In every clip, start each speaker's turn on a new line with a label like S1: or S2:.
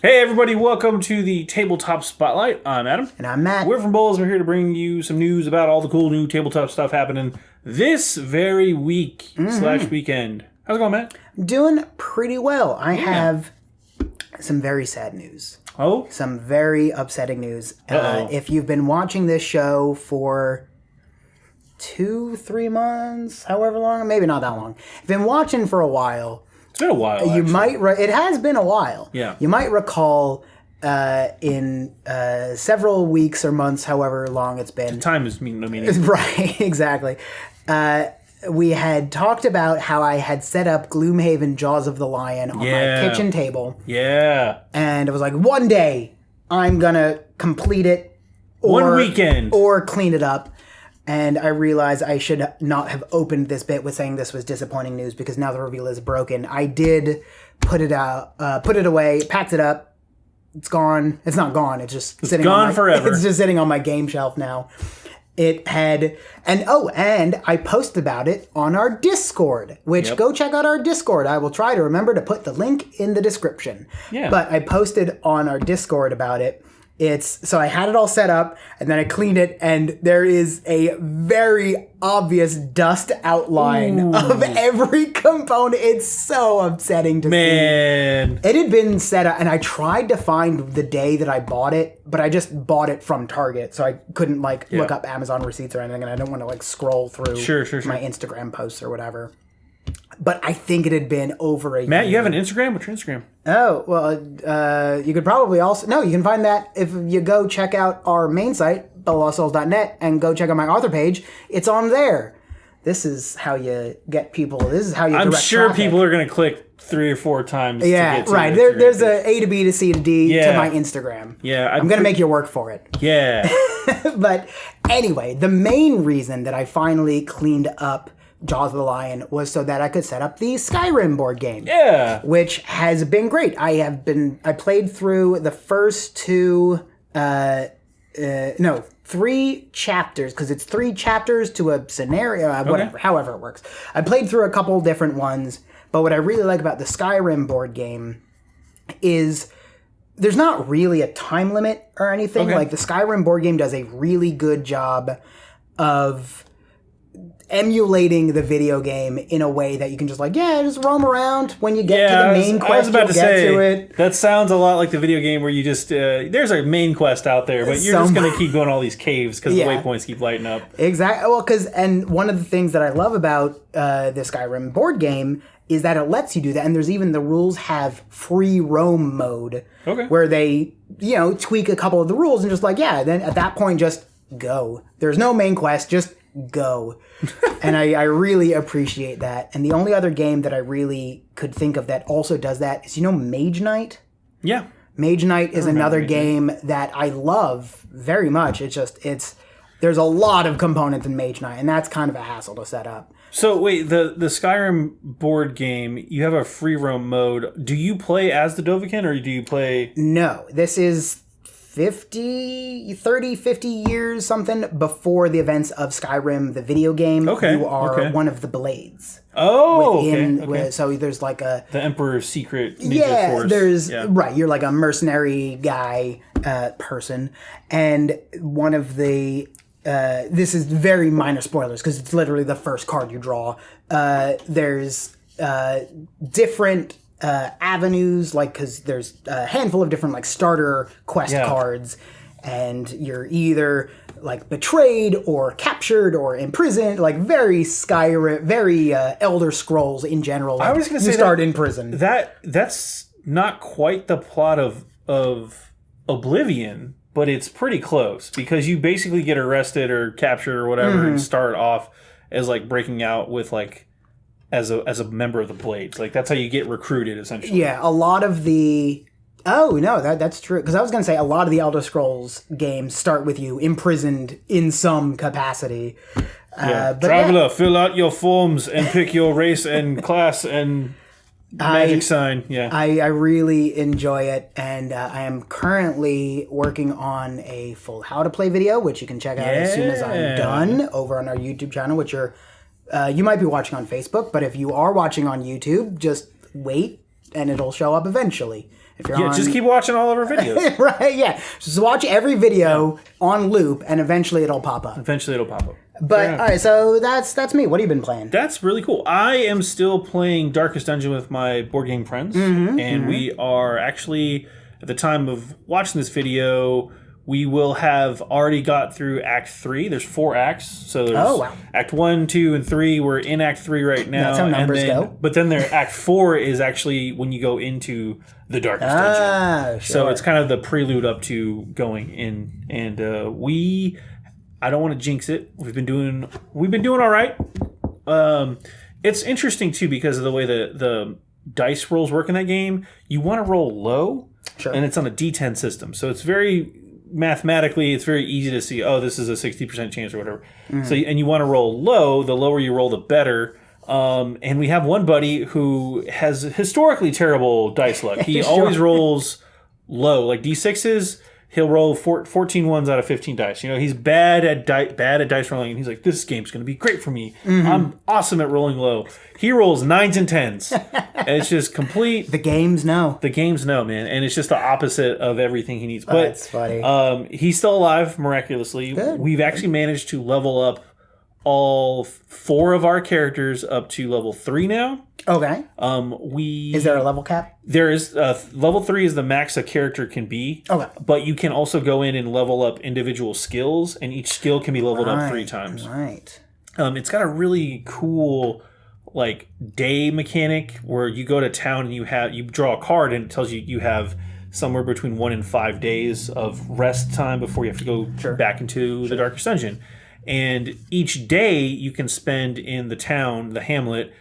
S1: Hey everybody, welcome to the Tabletop Spotlight. I'm Adam.
S2: And I'm Matt.
S1: We're from Bowls. We're here to bring you some news about all the cool new tabletop stuff happening this very week / weekend. How's it going, Matt?
S2: Doing pretty well. I have some very sad news.
S1: Oh?
S2: Some very upsetting news. If you've been watching this show for 2-3 months, however long, maybe not that long. If you've been watching for a while...
S1: It's been a while,
S2: You might... It has been a while.
S1: Yeah.
S2: You might recall in several weeks or months, however long it's been...
S1: Time is no meaning.
S2: Right, exactly. We had talked about how I had set up Gloomhaven Jaws of the Lion on my kitchen table.
S1: Yeah.
S2: And it was like, one day I'm going to complete it.
S1: One weekend.
S2: Or clean it up. And I realized I should not have opened this bit with saying this was disappointing news because now the reveal is broken. I did put it out, put it away, packed it up. It's gone. It's not gone. It's just sitting
S1: gone forever.
S2: It's just sitting on my game shelf now. It had, and I posted about it on our Discord, which go check out our Discord. I will try to remember to put the link in the description.
S1: Yeah.
S2: But I posted on our Discord about it. So I had it all set up, and then I cleaned it, and there is a very obvious dust outline of every component. It's so upsetting to see.
S1: Man.
S2: It had been set up, and I tried to find the day that I bought it, but I just bought it from Target, so I couldn't look up Amazon receipts or anything, and I don't want to scroll through my Instagram posts or whatever. But I think it had been over a year.
S1: Matt, you have an Instagram? What's your Instagram?
S2: Oh, well, you could probably also... No, you can find that if you go check out our main site, bellawsouls.net, and go check out my author page. It's on there. This is how you get people... This is how you direct
S1: I'm sure
S2: traffic.
S1: people are going to click 3 or 4 times to get to
S2: right. There's a to B to C to D to my Instagram.
S1: Yeah.
S2: I'm going to make you work for it.
S1: Yeah.
S2: But anyway, the main reason that I finally cleaned up Jaws of the Lion was so that I could set up the Skyrim board game.
S1: Yeah.
S2: Which has been great. I played through the first 3 chapters, because it's 3 chapters to a scenario, however it works. I played through a couple different ones, but what I really like about the Skyrim board game is there's not really a time limit or anything.
S1: Okay.
S2: Like, the Skyrim board game does a really good job of emulating the video game in a way that you can just just roam around. When you get to the main quest,
S1: I was about to say,
S2: to it.
S1: That sounds a lot like the video game where you just, there's a main quest out there, but you're just going to keep going all these caves because the waypoints keep lighting up.
S2: Exactly. Well, and one of the things that I love about the Skyrim board game is that it lets you do that, and there's even the rules have free roam mode, where they, tweak a couple of the rules and just then at that point just go. There's no main quest, just go. And I really appreciate that. And the only other game that I really could think of that also does that is, Mage Knight?
S1: Yeah.
S2: Mage Knight is another game that I love very much. There's a lot of components in Mage Knight, and that's kind of a hassle to set up.
S1: So wait, the Skyrim board game, you have a free roam mode. Do you play as the Dovahkiin, or do you play...
S2: No, this is 50 years, something before the events of Skyrim, the video game.
S1: Okay.
S2: You are one of the Blades.
S1: Oh, okay.
S2: So there's the
S1: Emperor's secret ninja force.
S2: Right, you're like a mercenary guy, person. And one of the... this is very minor spoilers because it's literally the first card you draw. There's different... avenues, because there's a handful of different starter quest cards, and you're either betrayed or captured or imprisoned, very Skyrim, very Elder Scrolls in general.
S1: I was going to say
S2: you start in prison.
S1: That's not quite the plot of Oblivion, but it's pretty close because you basically get arrested or captured or whatever and start off as breaking out with as a member of the Blades. That's how you get recruited, essentially. Yeah, a lot of the... Oh, no, that's true. Because I was going to say, a lot of the Elder Scrolls games start with you imprisoned in some capacity. Traveler, fill out your forms and pick your race and class and magic sign. Yeah,
S2: I really enjoy it. And I am currently working on a full how to play video, which you can check out as soon as I'm done over on our YouTube channel, which you might be watching on Facebook, but if you are watching on YouTube, just wait and it'll show up eventually. If you're
S1: just keep watching all of our videos.
S2: right, yeah. Just watch every video on loop, and eventually it'll pop up. But, all right, so that's me. What have you been playing?
S1: That's really cool. I am still playing Darkest Dungeon with my board game friends, and we are actually, at the time of watching this video, we will have already got through Act 3. There's 4 acts. So there's Act 1, 2, and 3. We're in Act 3 right now.
S2: That's how numbers go.
S1: But then Act 4 is actually when you go into the Darkest Dungeon.
S2: Sure.
S1: So it's kind of the prelude up to going in. And I don't want to jinx it. We've been doing all right. It's interesting, too, because of the way the dice rolls work in that game. You want to roll low, and it's on a D10 system. So it's very... mathematically, it's very easy to see, this is a 60% chance or whatever. So, and you want to roll low. The lower you roll, the better. And we have one buddy who has historically terrible dice luck. He always rolls low, like D6s. He'll roll 14 ones out of 15 dice. You know, he's bad at dice rolling, and he's like, this game's going to be great for me. I'm awesome at rolling low. He rolls 9s and 10s. And it's just complete.
S2: The games know,
S1: man. And it's just the opposite of everything he needs. But
S2: that's funny.
S1: He's still alive, miraculously.
S2: Good.
S1: We've actually managed to level up all 4 of our characters up to level 3 now.
S2: Okay.
S1: Is
S2: there a level cap?
S1: There is. Level 3 is the max a character can be.
S2: Okay.
S1: But you can also go in and level up individual skills, and each skill can be leveled up 3 times.
S2: Right.
S1: It's got a really cool day mechanic where you go to town and you draw a card and it tells you have somewhere between 1 and 5 days of rest time before you have to go back into the Darkest Dungeon. And each day you can spend in the town, the hamlet,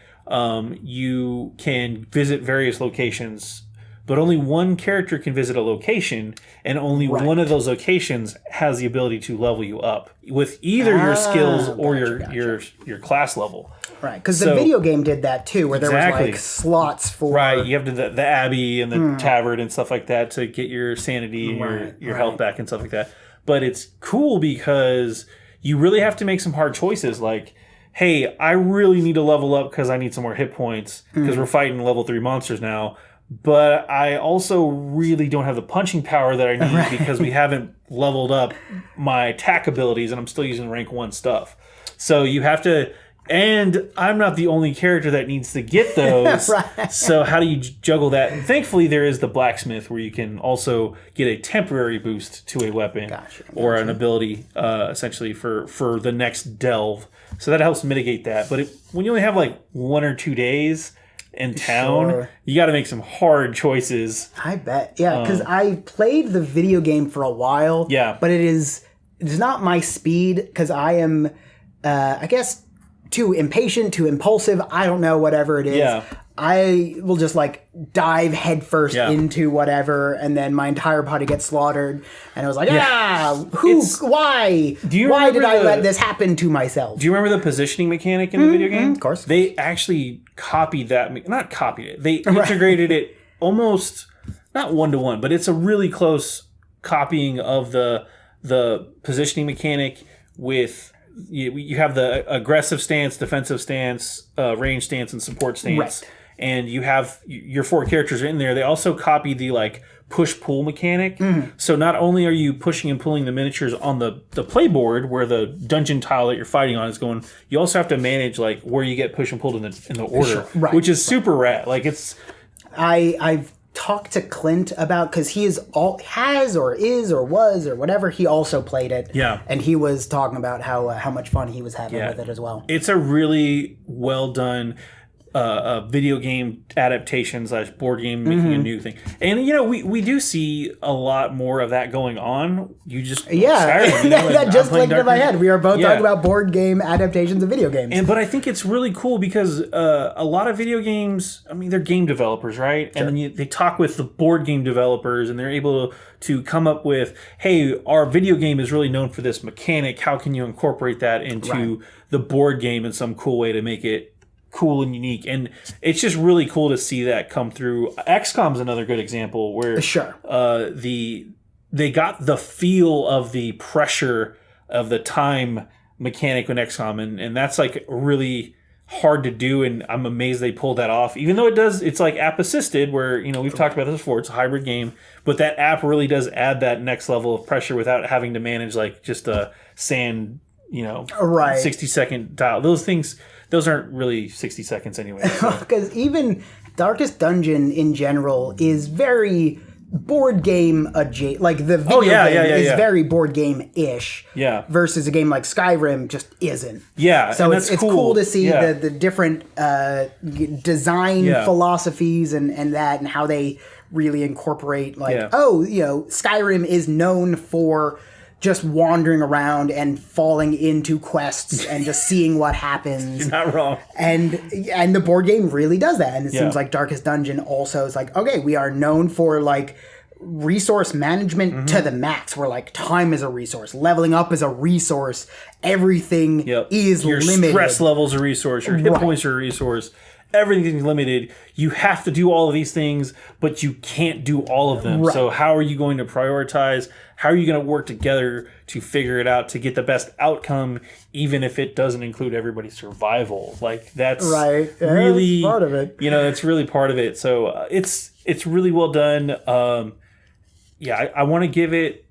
S1: you can visit various locations, but only one character can visit a location, and only one of those locations has the ability to level you up with either your skills or your class level.
S2: Right, because the video game did that too, where there was slots for...
S1: Right, you have the Abbey and the Tavern and stuff like that to get your sanity and your health back and stuff like that. But it's cool because you really have to make some hard choices, like, hey, I really need to level up because I need some more hit points because we're fighting level 3 monsters now. But I also really don't have the punching power that I need because we haven't leveled up my attack abilities and I'm still using rank 1 stuff. So you have to... And I'm not the only character that needs to get those. So how do you juggle that? And thankfully, there is the blacksmith where you can also get a temporary boost to a weapon or an ability, essentially, for the next delve. So that helps mitigate that. But when you only have 1 or 2 days in town, you got to make some hard choices.
S2: I bet. Yeah, because I played the video game for a while.
S1: Yeah.
S2: But it's not my speed because I am, I guess... too impatient, too impulsive, I don't know, whatever it is.
S1: Yeah.
S2: I will just dive headfirst into whatever, and then my entire party gets slaughtered. And I was like, why? Why did I let this happen to myself?
S1: Do you remember the positioning mechanic in the video game?
S2: Of course.
S1: They actually copied that. Not copied it. They integrated it almost, not 1-to-1, but it's a really close copying of the positioning mechanic with... You have the aggressive stance, defensive stance, range stance, and support stance. Right. And you have your 4 characters are in there. They also copy the push-pull mechanic. So not only are you pushing and pulling the miniatures on the playboard where the dungeon tile that you're fighting on is going, you also have to manage where you get push and pulled in the order, which is super rad.
S2: I've talked to Clint about, because he has or was or whatever, he also played it.
S1: Yeah.
S2: And he was talking about how much fun he was having with it as well.
S1: It's a really well done video game adaptation / board game making a new thing. And we do see a lot more of that going on. You just
S2: that just clicked in my head. We are both talking about board game adaptations of video games.
S1: But I think it's really cool because a lot of video games, they're game developers, right? Sure. And then they talk with the board game developers and they're able to come up with, hey, our video game is really known for this mechanic. How can you incorporate that into the board game in some cool way to make it cool and unique? And it's just really cool to see that come through. XCOM's another good example where they got the feel of the pressure of the time mechanic in XCOM, and that's really hard to do, and I'm amazed they pulled that off. Even though it's like app assisted, where we've talked about this before. It's a hybrid game, but that app really does add that next level of pressure without having to manage like just a sand, 60-second dial. Those aren't really 60 seconds anyway.
S2: Because even Darkest Dungeon in general is very board game adjacent. Like the video game is very board game ish.
S1: Yeah.
S2: Versus a game like Skyrim just isn't.
S1: Yeah.
S2: So it's cool to see the different design philosophies and that and how they really incorporate Skyrim is known for just wandering around and falling into quests and just seeing what happens.
S1: You're not wrong.
S2: And the board game really does that. And it seems like Darkest Dungeon also is like, okay, we are known for like resource management to the max, where like time is a resource, leveling up is a resource, everything is
S1: your
S2: limited.
S1: Your stress level's a resource, your hit points are a resource. Everything's limited. You have to do all of these things, but you can't do all of them. Right. So how are you going to prioritize? How are you going to work together to figure it out to get the best outcome, even if it doesn't include everybody's survival? Like that's really
S2: part of it.
S1: It's really part of it. So it's really well done. I want to give it.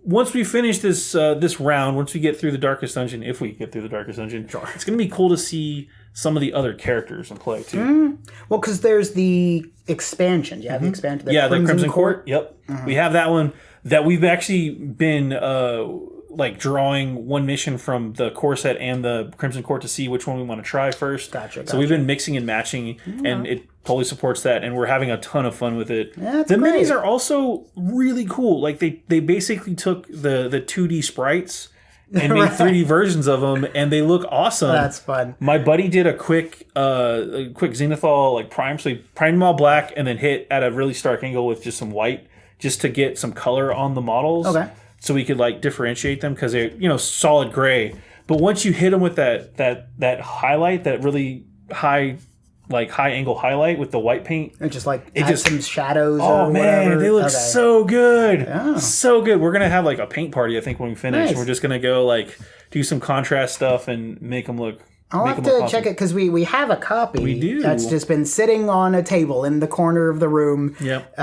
S1: Once we finish this round, once we get through the Darkest Dungeon, if we get through the Darkest Dungeon, it's going to be cool to see some of the other characters in play too.
S2: Well, because there's the expansion. You have the expansion.
S1: The Crimson Court. Yep, we have that one that we've actually been drawing one mission from the core set and the Crimson Court to see which one we want to try first.
S2: Gotcha.
S1: So we've been mixing and matching, and it totally supports that, and we're having a ton of fun with it.
S2: Yeah,
S1: the minis are also really cool. Like they basically took the 2D sprites and made 3D versions of them, and they look awesome.
S2: That's fun.
S1: My buddy did a quick Zenithal like prime, so he primed them all black and then hit at a really stark angle with just some white, just to get some color on the models.
S2: Okay.
S1: So we could like differentiate them because they're solid gray. But once you hit them with that highlight, that really high angle highlight with the white paint,
S2: it just adds some shadows.
S1: Oh man,
S2: whatever.
S1: they look so good,
S2: yeah.
S1: So good. We're gonna have like a paint party, I think, when we finish.
S2: Nice.
S1: We're just gonna go like do some contrast stuff and make them look.
S2: I'll have to check it because we have a copy.
S1: We do.
S2: That's just been sitting on a table in the corner of the room.
S1: Yep.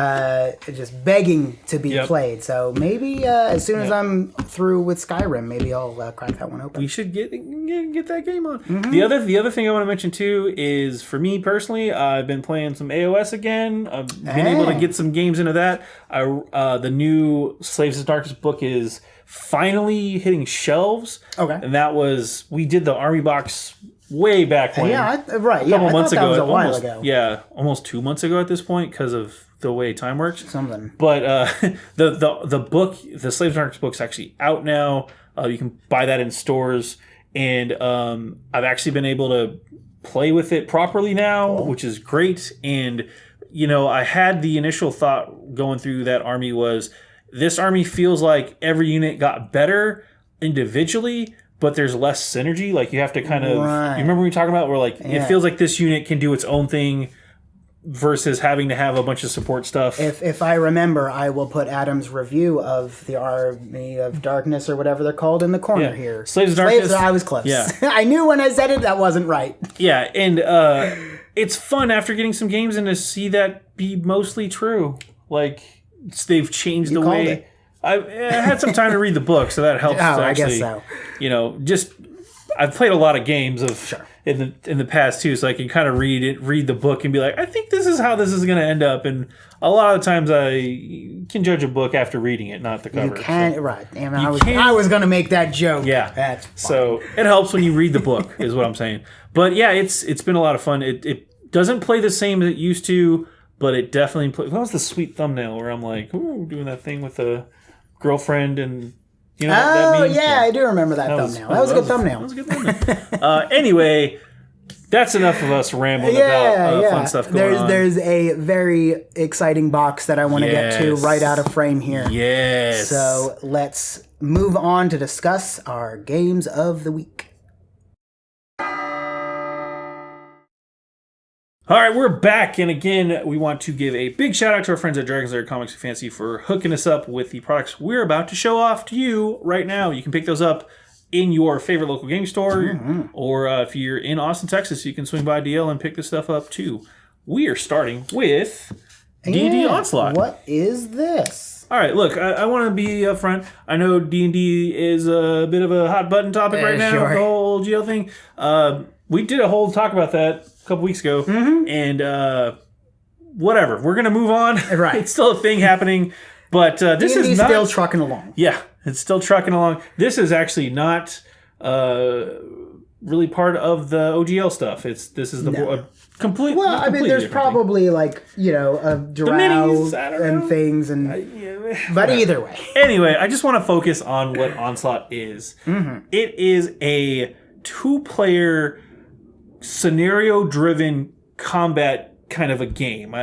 S2: Just begging to be played. So maybe as soon as I'm through with Skyrim, maybe I'll crack that one open.
S1: We should get that game on. Mm-hmm. The other thing I want to mention too is, for me personally, I've been playing some AOS again. I've been able to get some games into that. The new Slaves of Darkest book is finally hitting shelves.
S2: Okay.
S1: And we did the Army box way back when.
S2: Yeah, right.
S1: A couple months ago.
S2: That was a while ago.
S1: Yeah, almost 2 months ago at this point because of the way time works.
S2: Something.
S1: But the book, the Slaves of Darkest book, is actually out now. You can buy that in stores. And I've actually been able to play with it properly now, which is great. And, I had the initial thought going through that army was, this army feels like every unit got better individually, but there's less synergy. Like you have to kind of...
S2: Right.
S1: You remember we were talking about where it feels like this unit can do its own thing versus having to have a bunch of support stuff.
S2: If I remember, I will put Adam's review of the Army of Darkness or whatever they're called in the corner here.
S1: Slaves of Darkness.
S2: I was close.
S1: Yeah.
S2: I knew when I said it that wasn't right.
S1: Yeah, and it's fun after getting some games and to see that be mostly true. Like... They've changed the way. I had some time to read the book, so that helps.
S2: I guess so.
S1: I've played a lot of games in the past too, so I can kind of read the book and be like, I think this is how this is going to end up. And a lot of times I can judge a book after reading it, not the cover.
S2: You can't, right? Damn, I was going to make that joke.
S1: Yeah,
S2: that's fine.
S1: So it helps when you read the book, is what I'm saying. But yeah, it's been a lot of fun. It doesn't play the same as it used to. But it definitely plays. What was the sweet thumbnail where I'm like, ooh, doing that thing with a girlfriend and that means?
S2: Yeah, I do remember that thumbnail. That was a good thumbnail.
S1: That was a good thumbnail. Anyway, that's enough of us rambling about fun stuff going on.
S2: There's a very exciting box that I want to get to right out of frame here.
S1: Yes.
S2: So let's move on to discuss our games of the week.
S1: All right, we're back, and again, we want to give a big shout out to our friends at Dragon's Lair Comics and Fantasy for hooking us up with the products we're about to show off to you right now. You can pick those up in your favorite local game store, or if you're in Austin, Texas, you can swing by DL and pick this stuff up too. We are starting with D&D Onslaught.
S2: What is this?
S1: All right, look, I want to be upfront. I know D&D is a bit of a hot button topic right now,
S2: sure.
S1: the whole GL thing. We did a whole talk about that a couple weeks ago, and whatever. We're going to move on.
S2: Right.
S1: It's still a thing happening, but this is not...
S2: still trucking along.
S1: Yeah, it's still trucking along. This is actually not really part of the OGL stuff. This is the complete.
S2: Well, I mean, there's probably like a drow and things, and but either way.
S1: Anyway, I just want to focus on what Onslaught is. It is a 2-player scenario-driven combat kind of a game.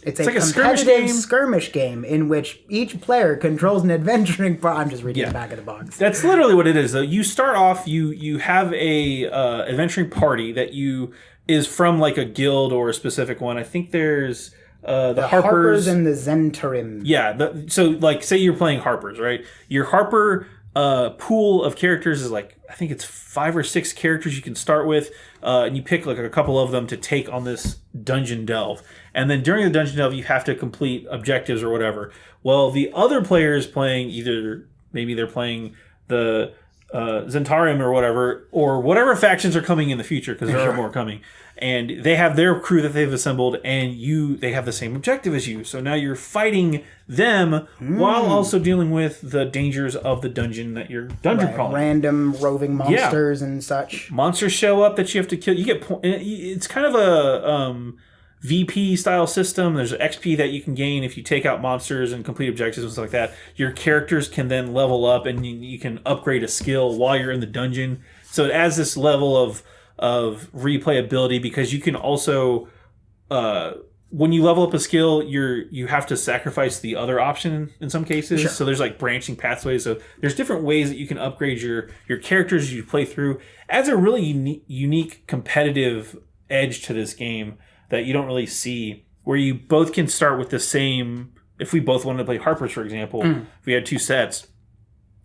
S2: It's like a skirmish game in which each player controls an adventuring part. I'm just reading the back of the box.
S1: That's literally what it is, though. You start off, you have a adventuring party that is from like a guild or a specific one. I think there's the Harpers
S2: and the Zentarim.
S1: Yeah, so like say you're playing Harpers, right? Your Harper pool of characters is like, I think it's 5 or 6 characters you can start with, and you pick like a couple of them to take on this dungeon delve. And then during the dungeon delve, you have to complete objectives or whatever. Well, the other player is playing maybe they're playing the Zentarim or whatever factions are coming in the future, because there are more coming. And they have their crew that they've assembled, and they have the same objective as you. So now you're fighting them while also dealing with the dangers of the dungeon that you're crawling.
S2: Random roving monsters and such.
S1: Monsters show up that you have to kill. You get it's kind of a VP style system. There's XP that you can gain if you take out monsters and complete objectives and stuff like that. Your characters can then level up, and you can upgrade a skill while you're in the dungeon. So it adds this level of replayability, because you can also when you level up a skill, you have to sacrifice the other option in some cases. Sure. So there's like branching pathways. So there's different ways that you can upgrade your characters as you play through. Adds a really unique competitive edge to this game that you don't really see, where you both can start with the same. If we both wanted to play Harpers, for example, if we had 2 sets,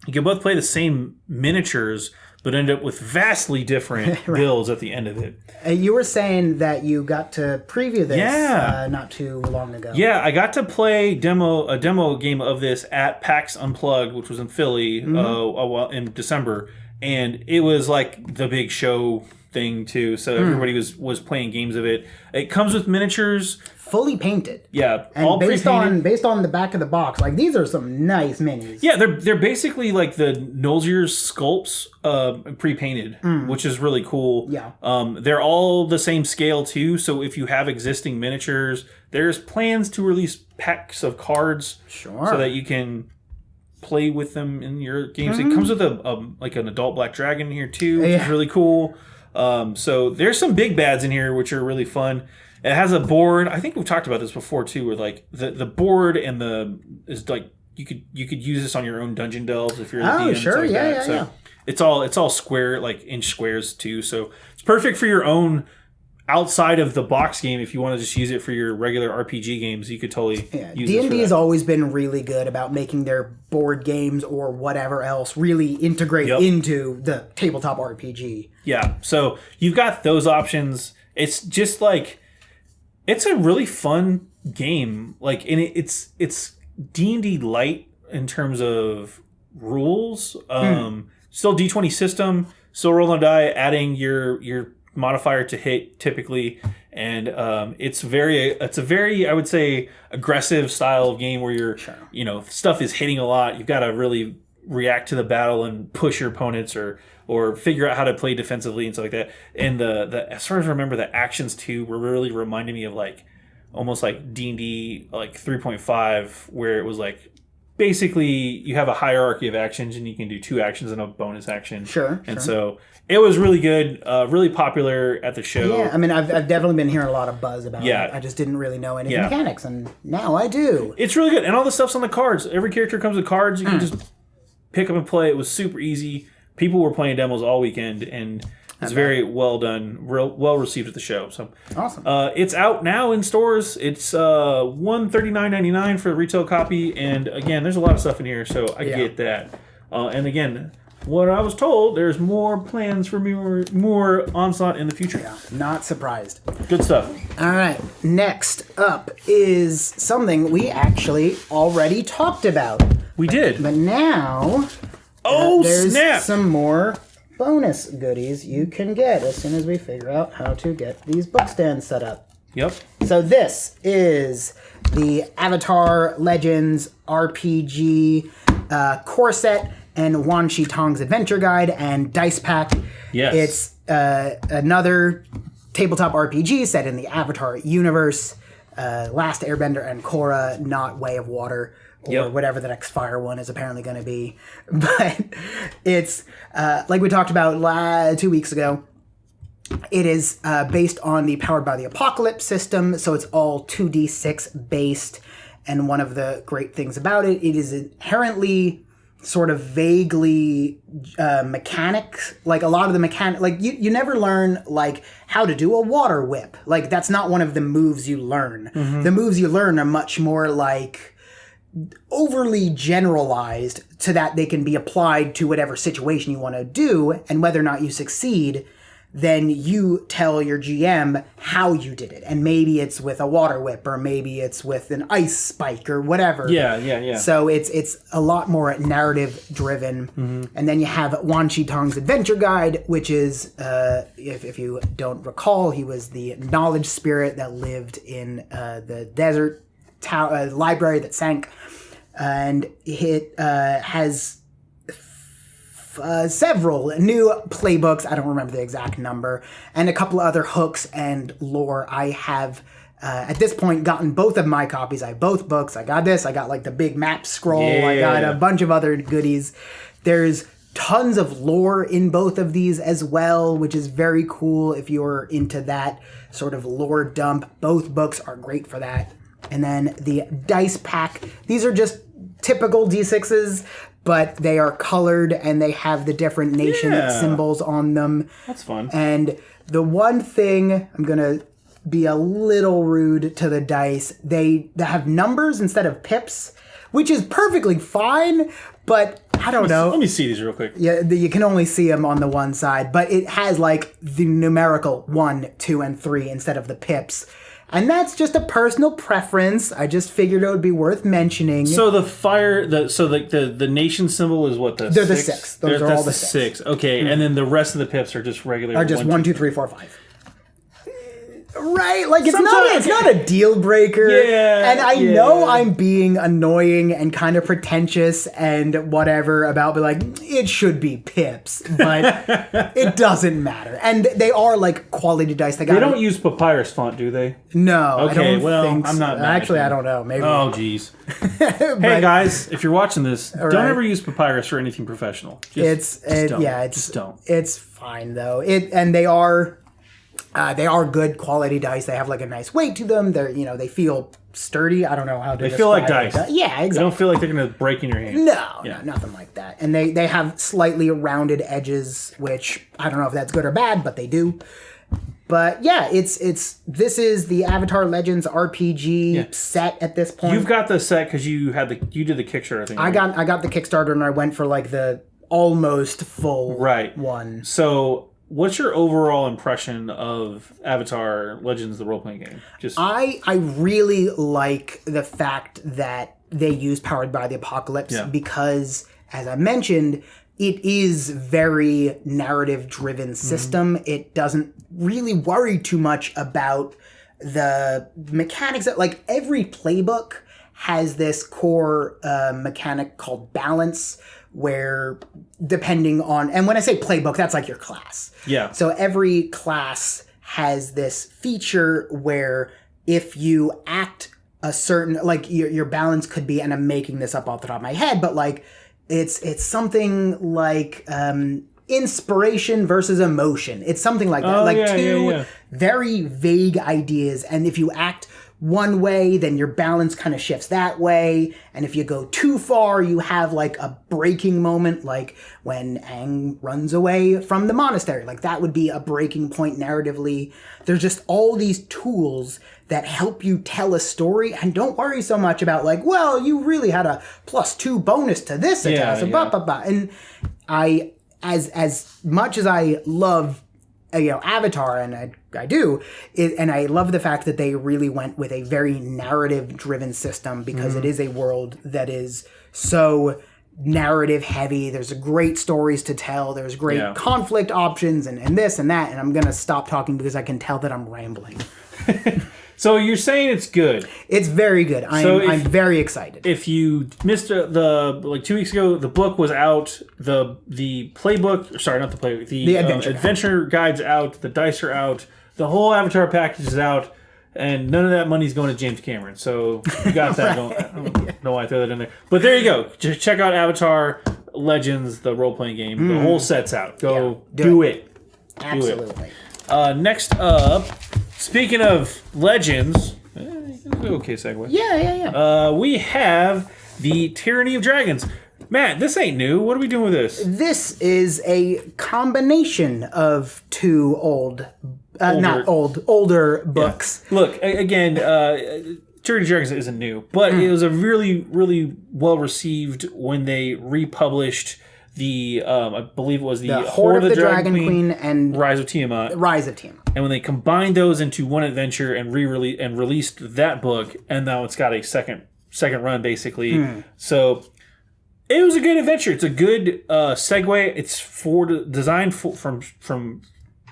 S1: you can both play the same miniatures, but end up with vastly different builds at the end of it.
S2: You were saying that you got to preview this not too long ago.
S1: Yeah, I got to play a demo game of this at PAX Unplugged, which was in Philly in December, and it was like the big show thing too. So everybody was playing games of it. It comes with miniatures.
S2: Fully painted.
S1: Yeah,
S2: and
S1: all
S2: based on the back of the box, like these are some nice minis.
S1: Yeah, they're basically like the Nolzier's sculpts pre-painted, which is really cool.
S2: Yeah.
S1: They're all the same scale too, so if you have existing miniatures, there's plans to release packs of cards so that you can play with them in your games. It comes with like an adult black dragon here too, which is really cool. So there's some big bads in here which are really fun. It has a board. I think we've talked about this before too, where like the board and is like you could use this on your own dungeon delves if you're the DM.
S2: Sure,
S1: yeah. It's all square, like inch squares too. So it's perfect for your own outside of the box game. If you want to just use it for your regular RPG games, you could totally use it.
S2: D&D has always been really good about making their board games or whatever else really integrate into the tabletop RPG.
S1: Yeah. So you've got those options. It's just like, it's a really fun game. Like, and it's D&D light in terms of rules. Still D20 system, still roll on a die, adding your modifier to hit typically, and it's a very I would say aggressive style of game where you're stuff is hitting a lot. You've got to really react to the battle and push your opponents or figure out how to play defensively and stuff like that. And the as far as I remember, the actions too were really reminding me of like almost like D&D like 3.5, where it was like basically you have a hierarchy of actions and you can do 2 actions and a bonus action. So it was really good, really popular at the show.
S2: Yeah, I mean, I've definitely been hearing a lot of buzz about it. I just didn't really know any mechanics, and now I do.
S1: It's really good, and all the stuff's on the cards. Every character comes with cards. You can just pick up and play. It was super easy. People were playing demos all weekend, and it's very well done, well received at the show. So
S2: awesome.
S1: It's out now in stores. It's $139.99 for the retail copy, and again, there's a lot of stuff in here, so I get that. And again, what I was told, there's more plans for more Onslaught in the future.
S2: Yeah, not surprised.
S1: Good stuff.
S2: All right, next up is something we actually already talked about.
S1: We did.
S2: But now, there's
S1: snap!
S2: some more bonus goodies you can get as soon as we figure out how to get these book stands set up.
S1: Yep.
S2: So this is the Avatar Legends RPG core set and Wan Shi Tong's Adventure Guide and Dice Pack.
S1: Yes.
S2: It's another tabletop RPG set in the Avatar universe. Last Airbender and Korra, not Way of Water, or whatever the next Fire one is apparently going to be. But it's, like we talked about 2 weeks ago, it is based on the Powered by the Apocalypse system, so it's all 2d6 based. And one of the great things about it, it is inherently sort of vaguely mechanics. Like a lot of the mechanic, like you never learn like how to do a water whip. Like that's not one of the moves you learn. Mm-hmm. The moves you learn are much more like overly generalized so that they can be applied to whatever situation you want to do, and whether or not you succeed, then you tell your GM how you did it. And maybe it's with a water whip, or maybe it's with an ice spike or whatever.
S1: Yeah.
S2: So it's a lot more narrative driven. Mm-hmm. And then you have Wan Shi Tong's Adventure Guide, which is, if you don't recall, he was the knowledge spirit that lived in the desert library that sank. And it has several new playbooks. I don't remember the exact number, and a couple of other hooks and lore. I have at this point gotten both of my copies. I have both books. I got this. I got like the big map scroll. Yeah. I got a bunch of other goodies. There's tons of lore in both of these as well, which is very cool if you're into that sort of lore dump. Both books are great for that. And then the dice pack. These are just typical D6s, but they are colored and they have the different nation symbols on them.
S1: That's fun.
S2: And the one thing, I'm going to be a little rude to the dice, they have numbers instead of pips, which is perfectly fine, but I don't know.
S1: Let me see these real quick.
S2: Yeah, you can only see them on the one side, but it has like the numerical 1, 2, and 3 instead of the pips. And that's just a personal preference. I just figured it would be worth mentioning.
S1: So the nation symbol is what,
S2: they're the 6. Those are all the 6.
S1: Okay, mm-hmm. And then the rest of the pips are just regular.
S2: Are just 1, 2, 3, 4, 5. Right, like it's not a deal breaker.
S1: Yeah,
S2: and I know I'm being annoying and kind of pretentious and whatever about, but like it should be pips, but it doesn't matter. And they are like quality dice. They
S1: don't use papyrus font, do they?
S2: No.
S1: Okay,
S2: I don't think
S1: I'm not.
S2: So. Actually, I don't know. Maybe.
S1: Oh, geez. Hey guys, if you're watching this, don't ever use papyrus for anything professional. Just don't.
S2: It's fine though. They are. They are good quality dice. They have like a nice weight to them. They feel sturdy. I don't know how to
S1: They feel like dice.
S2: Yeah, exactly.
S1: They don't feel like they're going to break in your hand.
S2: No, nothing like that. And they have slightly rounded edges, which I don't know if that's good or bad, but they do. But yeah, this is the Avatar Legends RPG set at this point.
S1: You've got the set because you did the Kickstarter thing.
S2: Right? I got the Kickstarter and I went for like the almost full one.
S1: So what's your overall impression of Avatar Legends, the role-playing game?
S2: I really like the fact that they use Powered by the Apocalypse because, as I mentioned, it is very narrative-driven system. Mm-hmm. It doesn't really worry too much about the mechanics. Like every playbook has this core mechanic called balance, where depending on, and when I say playbook, that's like your class.
S1: Yeah.
S2: So every class has this feature where if you act a certain, like your balance could be, and I'm making this up off the top of my head, but like it's something like inspiration versus emotion. It's something like that. Two very vague ideas, and if you act one way, then your balance kind of shifts that way. And if you go too far, you have like a breaking moment, like when Aang runs away from the monastery. Like that would be a breaking point narratively. There's just all these tools that help you tell a story, and don't worry so much about like, well, you really had a +2 bonus to this attack. And as much as I love Avatar, and I do, and I love the fact that they really went with a very narrative driven system, because it is a world that is so narrative heavy. There's great stories to tell. There's great conflict options and this and that. And I'm going to stop talking because I can tell that I'm rambling.
S1: So you're saying it's good.
S2: It's very good. I'm very excited.
S1: If you missed the 2 weeks ago, the book was out. The playbook, sorry, not the playbook. The adventure guide's out. The dice are out. The whole Avatar package is out. And none of that money's going to James Cameron. So you got that going. I don't know why I throw that in there. But there you go. Just check out Avatar Legends, the role-playing game. The whole set's out. Go do it.
S2: Absolutely.
S1: Next up, speaking of Legends, okay segue.
S2: Yeah.
S1: We have the Tyranny of Dragons. Matt, this ain't new. What are we doing with this?
S2: This is a combination of two older books.
S1: Yeah. Look, again, Tyranny of Dragons isn't new, but it was a really, really well received when they republished the, I believe it was the
S2: Horde of the Dragon Queen and
S1: Rise of Tiamat. And when they combined those into one adventure and released that book, and now it's got a second run basically. So it was a good adventure. It's a good segue. It's designed from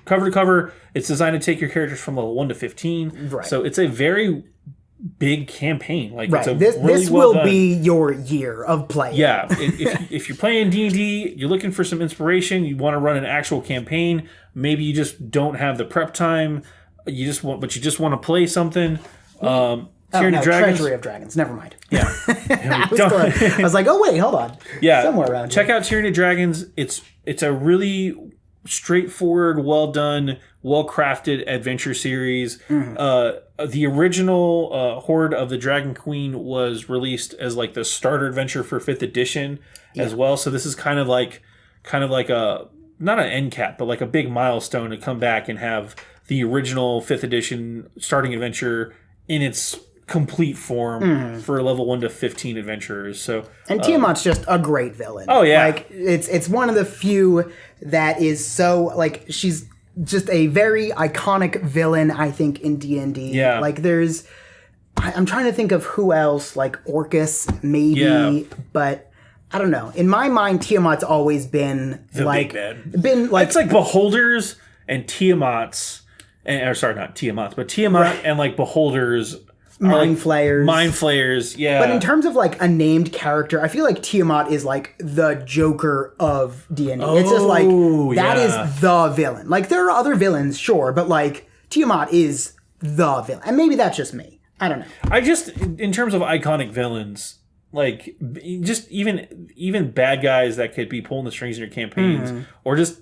S1: cover to cover. It's designed to take your characters from level 1 to 15.
S2: Right.
S1: So it's a very big campaign. Like
S2: right.
S1: It's
S2: this will be your year of play.
S1: Yeah. if you're playing D&D, you're looking for some inspiration, you want to run an actual campaign, maybe you just don't have the prep time, but you just want to play something.
S2: Treasury of Dragons. Never mind.
S1: Yeah.
S2: I was like, oh wait, hold on.
S1: Yeah.
S2: Somewhere around
S1: Check
S2: here.
S1: out Tyranny of Dragons. It's a really straightforward, well done, well crafted adventure series. The original Horde of the Dragon Queen was released as like the starter adventure for 5th edition as well. So this is kind of like a, not an end cap, but like a big milestone to come back and have the original 5th edition starting adventure in its complete form for level 1 to 15 adventurers. And
S2: Tiamat's just a great villain.
S1: Oh yeah.
S2: Like it's one of the few that is so like she's just a very iconic villain, I think, in D&D.
S1: Yeah.
S2: Like I'm trying to think of who else, like Orcus maybe, but I don't know. In my mind, Tiamat's always been
S1: the
S2: like
S1: big bad.
S2: It's
S1: like Beholders and Tiamat's, not Tiamat's, but Tiamat and like Beholders.
S2: Mind Flayers.
S1: Yeah.
S2: But in terms of like a named character, I feel like Tiamat is like the Joker of D&D. It's just like, that is the villain. Like there are other villains, sure, but like Tiamat is the villain. And maybe that's just me. I don't know.
S1: I just, in terms of iconic villains, like just even bad guys that could be pulling the strings in your campaigns, or just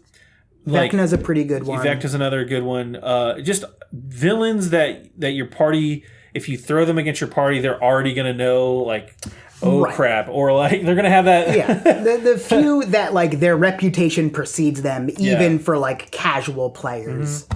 S1: like
S2: Vecna's a pretty good one.
S1: Vecna's another good one. Just villains that your party, if you throw them against your party, they're already going to know, like, crap. Or, like, they're going to have that.
S2: Yeah. The few that, like, their reputation precedes them, even for, like, casual players.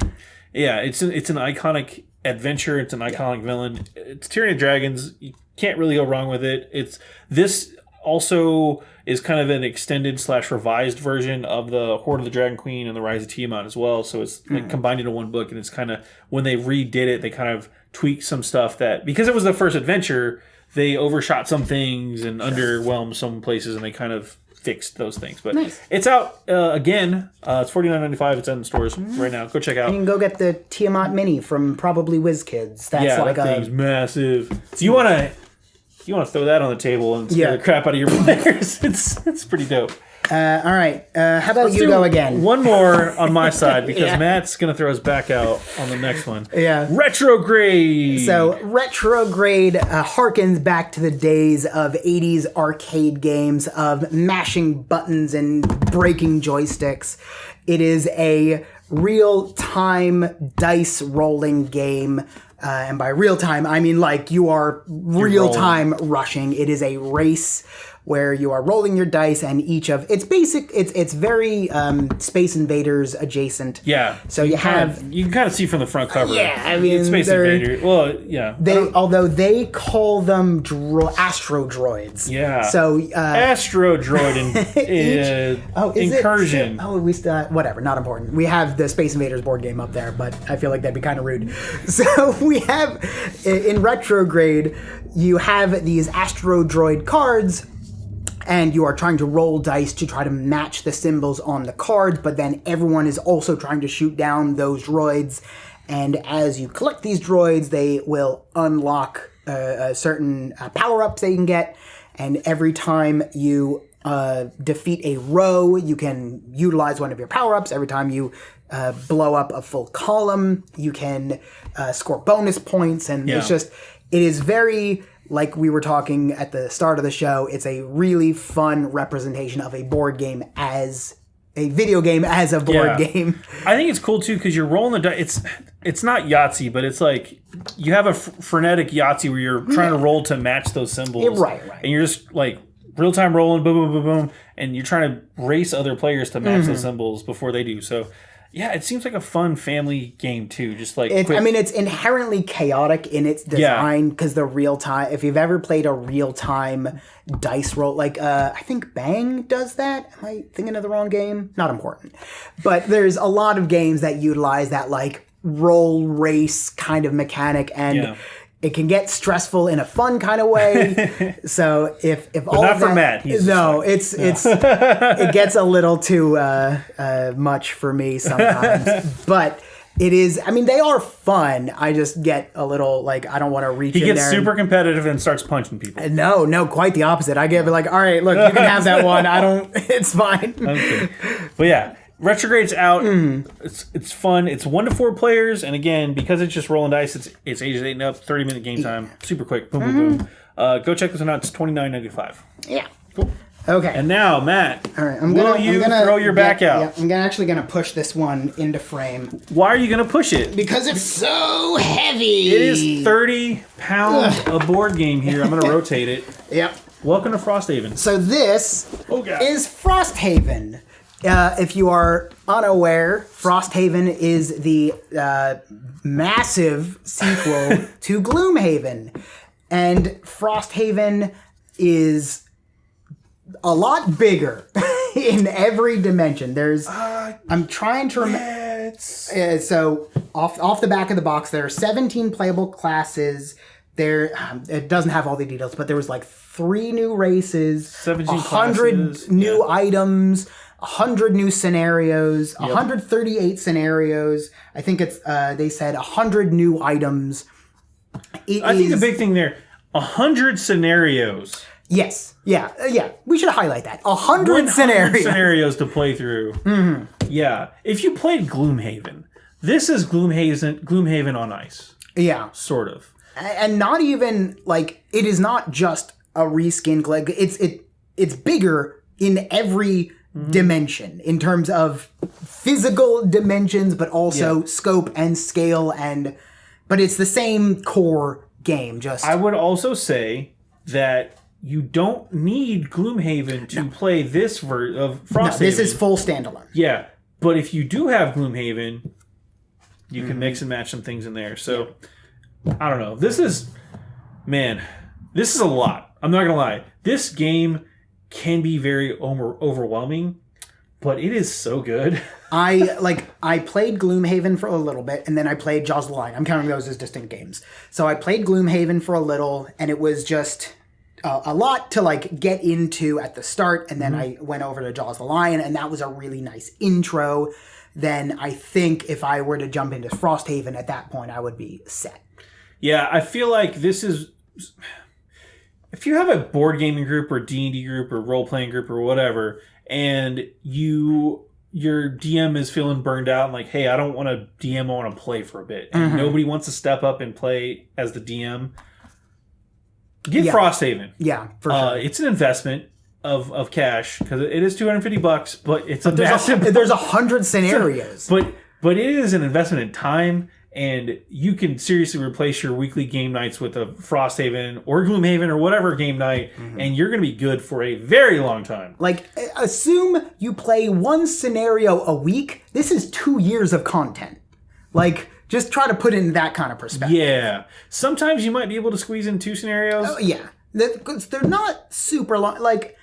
S1: Yeah, it's an iconic adventure. It's an iconic villain. It's Tyranny of Dragons. You can't really go wrong with it. This also is kind of an extended / revised version of the Horde of the Dragon Queen and the Rise of Tiamat as well. So it's like combined into one book, and it's kind of, when they redid it, they kind of tweaked some stuff that, because it was the first adventure, they overshot some things and underwhelmed some places, and they kind of fixed those things. But it's out again. It's $49.95. It's in stores right now. Go check out.
S2: And you can go get the Tiamat Mini from probably WizKids. That's like
S1: that thing's massive. So you want to throw that on the table and scare the crap out of your players. It's pretty dope.
S2: All right. How about you go again?
S1: One more on my side, because Matt's going to throw us back out on the next one.
S2: Yeah.
S1: Retrograde.
S2: So Retrograde harkens back to the days of 80s arcade games of mashing buttons and breaking joysticks. It is a real-time dice rolling game. And by real time, I mean like you are real time rushing. It is a race where you are rolling your dice, and it's very Space Invaders adjacent.
S1: Yeah.
S2: So you can
S1: kind of see from the front cover.
S2: Yeah, I mean,
S1: it's Space Invaders. Well, yeah.
S2: Although they call them astro droids.
S1: Yeah.
S2: So
S1: astro droid incursion.
S2: We still whatever. Not important. We have the Space Invaders board game up there, but I feel like that'd be kind of rude. So we have in retrograde, you have these astro droid cards. And you are trying to roll dice to try to match the symbols on the cards, but then everyone is also trying to shoot down those droids. And as you collect these droids, they will unlock certain power-ups they can get. And every time you defeat a row, you can utilize one of your power-ups. Every time you blow up a full column, you can score bonus points. And it is very... Like we were talking at the start of the show, it's a really fun representation of a board game as a video game as a board game.
S1: I think it's cool too because you're rolling the dice. It's not Yahtzee, but it's like you have a frenetic Yahtzee where you're trying to roll to match those symbols.
S2: Right.
S1: And you're just like real time rolling, boom, boom, boom, boom, and you're trying to race other players to match those symbols before they do. So. Yeah, it seems like a fun family game too. Just like
S2: it's inherently chaotic in its design because the real time. If you've ever played a real time dice roll, like I think Bang does that. Am I thinking of the wrong game? Not important. But there's a lot of games that utilize that like roll race kind of mechanic, and it can get stressful in a fun kind of way. So if all
S1: not
S2: of
S1: for
S2: that,
S1: Matt.
S2: It gets a little too much for me sometimes. But it is. I mean, they are fun. I just get a little like I don't want to reach.
S1: He
S2: in
S1: gets
S2: there
S1: super competitive and starts punching people.
S2: No, quite the opposite. I get like, all right, look, you can have that one. I don't. It's fine.
S1: Okay, but yeah. Retrograde's out. It's fun. It's 1 to 4 players, and again, because it's just rolling dice, it's ages 8 and up. 30-minute game time, super quick. Boom, boom, boom. Go check this one out. It's $29.95.
S2: Yeah.
S1: Cool.
S2: Okay.
S1: And now, Matt,
S2: all right,
S1: I'm gonna throw your back out?
S2: Yeah, I'm actually gonna push this one into frame.
S1: Why are you gonna push it?
S2: Because it's so heavy.
S1: It is 30 pounds a board game here. I'm gonna rotate it.
S2: Yep.
S1: Welcome to Frosthaven.
S2: So this is Frosthaven. If you are unaware, Frosthaven is the massive sequel to Gloomhaven. And Frosthaven is a lot bigger in every dimension. There's, I'm trying to remember. So off the back of the box, there are 17 playable classes. There, it doesn't have all the details, but there was like 3 new races, 100 new items. 100 new scenarios, 138 scenarios. I think it's, they said 100 new items.
S1: I think the big thing there, 100 scenarios.
S2: Yes. Yeah. We should highlight that. 100 scenarios.
S1: Scenarios to play through. Mm-hmm. Yeah. If you played Gloomhaven, this is Gloomhaven on ice.
S2: Yeah.
S1: Sort of.
S2: And not even, like, it is not just a reskin. Like, it's bigger in every dimension in terms of physical dimensions, but also scope and scale, but it's the same core game. I
S1: would also say that you don't need Gloomhaven to play this version of Frosthaven. No,
S2: this is full standalone.
S1: Yeah, but if you do have Gloomhaven, you can mix and match some things in there. So I don't know. This is a lot. I'm not gonna lie. This game can be very overwhelming, but it is so good.
S2: I played Gloomhaven for a little bit, and then I played Jaws of the Lion. I'm counting those as distinct games. So I played Gloomhaven for a little, and it was just a lot to like get into at the start, and then I went over to Jaws of the Lion, and that was a really nice intro. Then I think if I were to jump into Frosthaven at that point, I would be set. Yeah,
S1: I feel like this is... If you have a board gaming group or D&D group or role-playing group or whatever, and your DM is feeling burned out and like, hey, I don't want to DM, I want to play for a bit, and nobody wants to step up and play as the DM, get Frosthaven.
S2: Yeah, for sure.
S1: It's an investment of cash because it is $250, but it's
S2: there's 100 scenarios.
S1: But it is an investment in time and you can seriously replace your weekly game nights with a Frosthaven or Gloomhaven or whatever game night, and you're going to be good for a very long time.
S2: Like, assume you play one scenario a week. This is 2 years of content. Like, just try to put it in that kind of perspective.
S1: Yeah. Sometimes you might be able to squeeze in 2 scenarios.
S2: Oh, yeah. They're not super long. Like,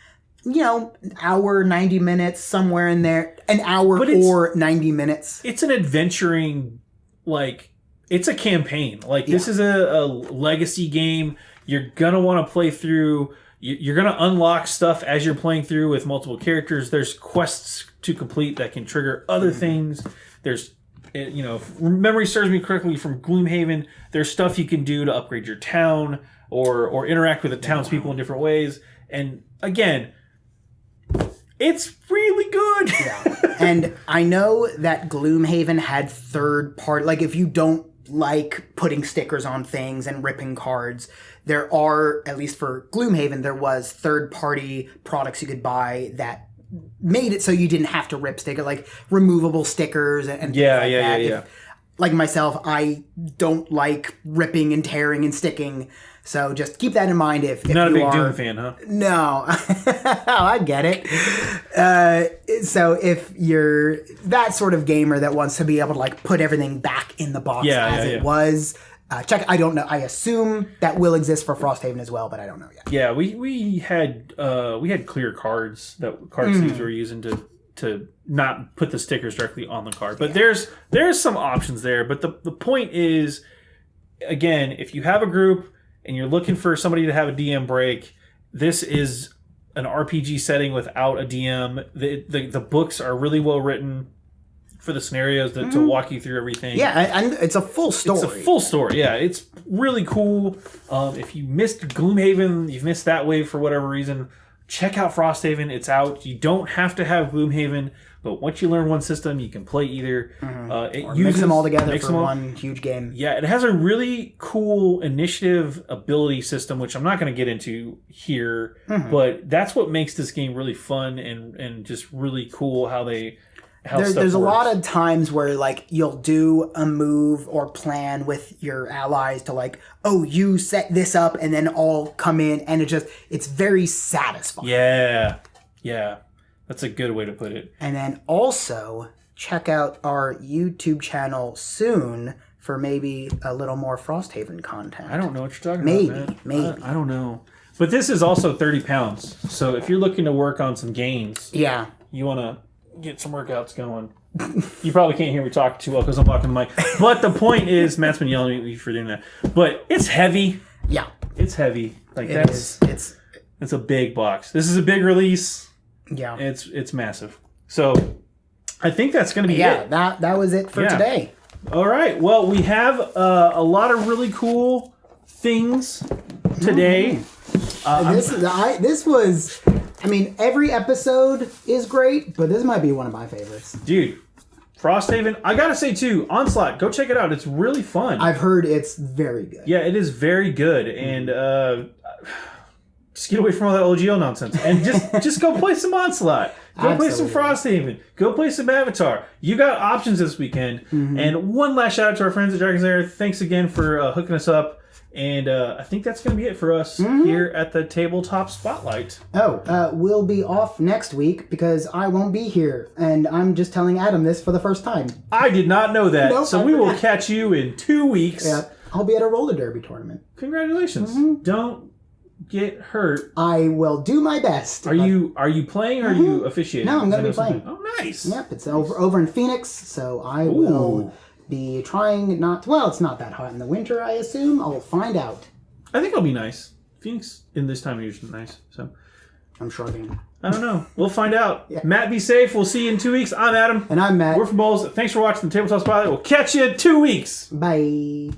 S2: an hour, 90 minutes, somewhere in there. An hour or 90 minutes.
S1: It's an adventuring, like, it's a campaign. Like, this is a legacy game. You're going to want to play through. You're going to unlock stuff as you're playing through with multiple characters. There's quests to complete that can trigger other things. There's, if memory serves me correctly from Gloomhaven, there's stuff you can do to upgrade your town or interact with the townspeople in different ways. And again, it's really good.
S2: Yeah. And I know that Gloomhaven had third party, like if you don't like putting stickers on things and ripping cards, there are, at least for Gloomhaven, there was third party products you could buy that made it so you didn't have to rip sticker, like removable stickers and things like that.
S1: Yeah.
S2: Like myself, I don't like ripping and tearing and sticking. So just keep that in mind if
S1: not
S2: you
S1: a big
S2: are...
S1: Doom fan, huh?
S2: No. I get it. So if you're that sort of gamer that wants to be able to like put everything back in the box it was, check. I don't know. I assume that will exist for Frosthaven as well, but I don't know yet.
S1: Yeah, we had clear cards that card sleeves were using to not put the stickers directly on the card. But there's some options there. But the point is, again, if you have a group and you're looking for somebody to have a DM break, this is an RPG setting without a DM. The books are really well written for the scenarios to walk you through everything.
S2: Yeah, and it's a full story.
S1: It's a full story, yeah. It's really cool. If you missed Gloomhaven, you've missed that wave for whatever reason, check out Frosthaven. It's out. You don't have to have Gloomhaven, but once you learn one system, you can play either.
S2: Or mix them all together for one huge game.
S1: Yeah, it has a really cool initiative ability system, which I'm not going to get into here, but that's what makes this game really fun and just really cool how they...
S2: There's a lot of times where like you'll do a move or plan with your allies to like, oh, you set this up and then all come in, and it's very satisfying.
S1: Yeah. That's a good way to put it.
S2: And then also check out our YouTube channel soon for maybe a little more Frosthaven content.
S1: I don't know what you're talking about, man.
S2: Maybe.
S1: I don't know. But this is also 30 pounds. So if you're looking to work on some gains, you want to get some workouts going. You probably can't hear me talk too well because I'm blocking the mic. But the point is, Matt's been yelling at me for doing that. But it's heavy.
S2: Yeah.
S1: It's heavy. Like
S2: it's
S1: a big box. This is a big release.
S2: Yeah.
S1: It's massive. So I think that's going to be
S2: it. That was it for today.
S1: All right. Well, we have a lot of really cool things today.
S2: This was... I mean, every episode is great, but this might be one of my favorites.
S1: Dude, Frosthaven, I gotta say too, Onslaught, go check it out. It's really fun.
S2: I've heard it's very good.
S1: Yeah, it is very good. And just get away from all that OGL nonsense. And just go play some Onslaught. Go play some Frosthaven. Go play some Avatar. You got options this weekend. And one last shout out to our friends at Dragon's Lair. Thanks again for hooking us up. And I think that's going to be it for us here at the Tabletop Spotlight.
S2: We'll be off next week because I won't be here. And I'm just telling Adam this for the first time.
S1: I did not know that. Nope, so we will catch you in 2 weeks.
S2: Yeah, I'll be at a roller derby tournament.
S1: Congratulations. Don't get hurt.
S2: I will do my best.
S1: Are you playing or are you officiating?
S2: No, I'm going to be playing.
S1: Oh, nice.
S2: Yep, it's over in Phoenix, so I will... be trying not... Well, it's not that hot in the winter, I assume. I'll find out.
S1: I think it'll be nice. Phoenix in this time of year is nice, so...
S2: I'm shrugging.
S1: I don't know. We'll find out. Yeah. Matt, be safe. We'll see you in 2 weeks. I'm Adam.
S2: And I'm Matt.
S1: We're from Bowls. Thanks for watching the Tabletop Spotlight. We'll catch you in 2 weeks.
S2: Bye.